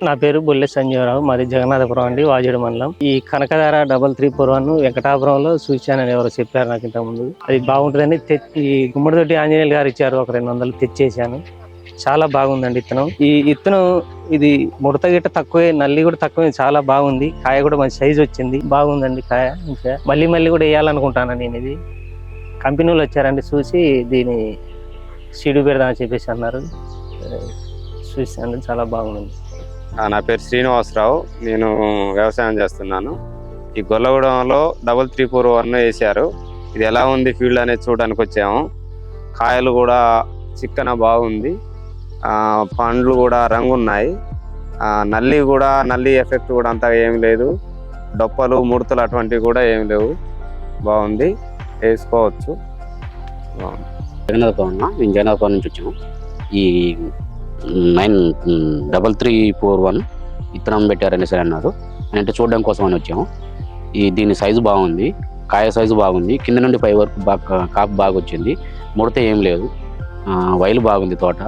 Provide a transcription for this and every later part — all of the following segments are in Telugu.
నా పేరు బొల్లె సంజీవరావు, మాది జగన్నాథపురం అండి, వాజేడు మండలం. ఈ కనకధార 3331 వెంకటాపురంలో చూశానని ఎవరో చెప్పారు నాకు ఇంత ముందు. అది బాగుంటుందని ఈ గుమ్మడిదొడ్డి ఆంజనేయులు గారు ఇచ్చారు, ఒక 200 తెచ్చేసాను. చాలా బాగుందండి ఇత్తనం. ఈ ఇత్తనం ఇది ముడత గిట్ట తక్కువే, నల్లి కూడా తక్కువే, చాలా బాగుంది. కాయ కూడా మంచి సైజు వచ్చింది, బాగుందండి కాయ. ఇంకా మళ్ళీ కూడా వేయాలనుకుంటాను నేను. ఇది కంపెనీలు వచ్చారండి, చూసి దీని సీడు పెడదామని చెప్పేసి అన్నారు. చూసాను, చాలా బాగుంది. నా పేరు శ్రీనివాసరావు, నేను వ్యవసాయం చేస్తున్నాను. ఈ గొల్లగూడెంలో 3341 వేశారు. ఇది ఎలా ఉంది ఫీల్డ్ అనేది చూడడానికి వచ్చాము. కాయలు కూడా చిక్కన బాగుంది, పండ్లు కూడా రంగు ఉన్నాయి. నల్లి ఎఫెక్ట్ కూడా అంతా ఏమి లేదు. డొప్పలు ముడతలు అటువంటివి కూడా ఏమి లేవు. బాగుంది, వేసుకోవచ్చు. మేము జగన్నాథపురం నుంచి వచ్చాము. ఈ 93341 విత్తనం పెట్టారని సరే అన్నారు. అంటే చూడడం కోసం అని వచ్చాము. దీని సైజు బాగుంది, కాయ సైజు బాగుంది, కింద నుండి పై వరకు కాపు బాగా వచ్చింది, ముడత ఏం లేదు. వైలు బాగుంది, తోట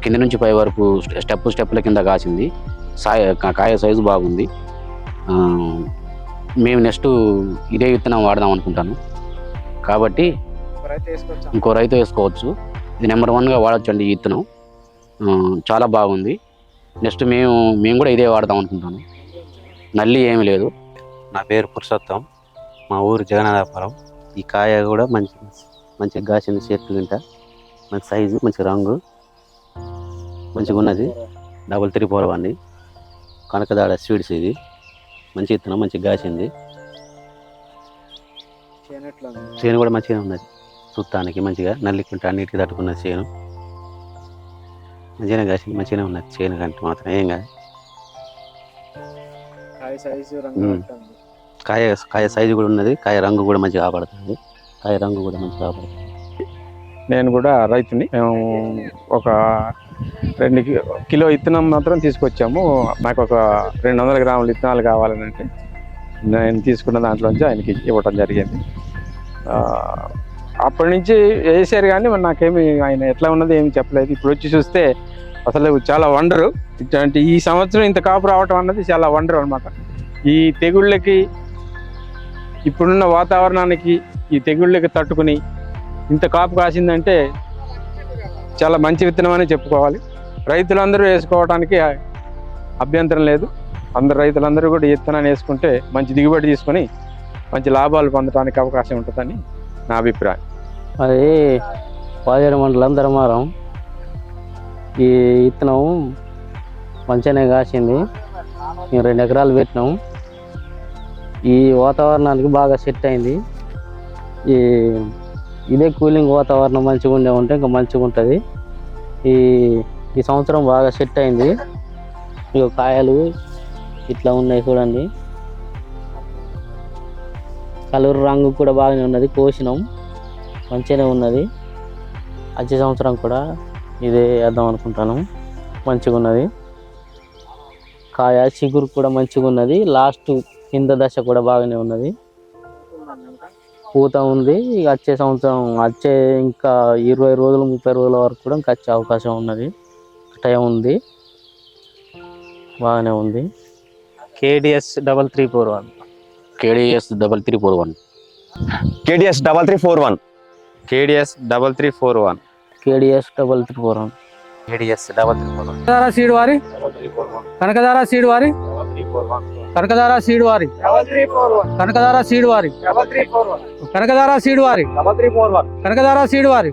కింద నుంచి పై వరకు స్టెప్పుల కింద కాసింది. కాయ సైజు బాగుంది. మేము నెక్స్ట్ ఇదే విత్తనం వాడదాం అనుకుంటాను. కాబట్టి ఇంకో రైతు వేసుకోవచ్చు. ఇది నెంబర్ 1గా వాడచ్చు అండి. ఈ విత్తనం చాలా బాగుంది. నెక్స్ట్ మేము కూడా ఇదే వాడదాం అనుకుంటాను. నల్లి ఏమి లేదు. నా పేరు పురుషోత్తం, మా ఊరు జగన్నాథపురం. ఈ కాయ కూడా మంచిగా కాసింది, చెట్టు తింటా మంచి సైజు, మంచి రంగు, మంచిగా ఉన్నది. 3341 కనకధార స్వీట్స్. ఇది మంచి విత్తనం, మంచిగా కాసింది. చేను కూడా మంచిగా ఉన్నది, చూస్తానికి మంచిగా నల్లికుంటే అన్నిటికీ తట్టుకున్నది. చేను మంచిగానే కాసింది, మంచిగానే ఉన్నది. చేను కంటే మాత్రం ఏం కాదు. కాయ సైజు కూడా ఉన్నది, కాయ రంగు కూడా మంచిగా కాపాడుతుంది. నేను కూడా రైతుని. మేము ఒక 2 కిలో విత్తనం మాత్రం తీసుకొచ్చాము. నాకు ఒక 200 గ్రాముల విత్తనాలు కావాలని అంటే నేను తీసుకున్న దాంట్లోంచి ఆయనకి ఇవ్వటం జరిగింది. అప్పటి నుంచి వేసారు కానీ మరి నాకేమి ఆయన ఎట్లా ఉన్నది ఏమి చెప్పలేదు. ఇప్పుడు వచ్చి చూస్తే అసలు చాలా వండరు. ఇట్లాంటి ఈ సంవత్సరం ఇంత కాపు రావటం అన్నది చాలా వండరు అనమాట. ఈ తెగుళ్ళకి, ఇప్పుడున్న వాతావరణానికి ఈ తెగుళ్ళకి తట్టుకుని ఇంత కాపు కాసిందంటే చాలా మంచి విత్తనం అని చెప్పుకోవాలి. రైతులందరూ వేసుకోవడానికి అభ్యంతరం లేదు. రైతులందరూ కూడా ఈ విత్తనాన్ని వేసుకుంటే మంచి దిగుబడి తీసుకొని మంచి లాభాలు పొందడానికి అవకాశం ఉంటుందని నా అభిప్రాయం. అది వాజేడు మండలం ధర్మారం. ఈ విత్తనం మంచిగానే కాసింది. మేము 2 ఎకరాలు పెట్టినాం. ఈ వాతావరణానికి బాగా సెట్ అయింది. ఇదే కూలింగ్ వాతావరణం మంచిగా ఉంటే ఇంకా మంచిగా ఉంటుంది. ఈ సంవత్సరం బాగా సెట్ అయింది. ఇక కాయలు ఇట్లా ఉన్నాయి చూడండి. కలర్ రంగు కూడా బాగానే ఉన్నది. కోసినాం, మంచిగానే ఉన్నది. వచ్చే సంవత్సరం కూడా ఇదే వేద్దాం అనుకుంటాను. మంచిగా ఉన్నది. కాయ చిగురు కూడా మంచిగా ఉన్నది. లాస్ట్ కింద దశ కూడా బాగానే ఉన్నది. పూత ఉంది. ఇక వచ్చే సంవత్సరం ఇంకా 20 రోజులు 30 రోజుల వరకు కూడా ఇంకా వచ్చే అవకాశం ఉన్నది. టైం ఉంది, బాగానే ఉంది. KDS 3341 KDS 3341 KDS 3341 KDS 3341 KDS 3341 KDS 3341 Kanakadhara seed వారి కనకధార సీడ్ వారి కనకధార సీడ్ వారి కనకధార సీడ్ వారి కనకధార సీడ్ వారి కనకధార సీడ్ వారి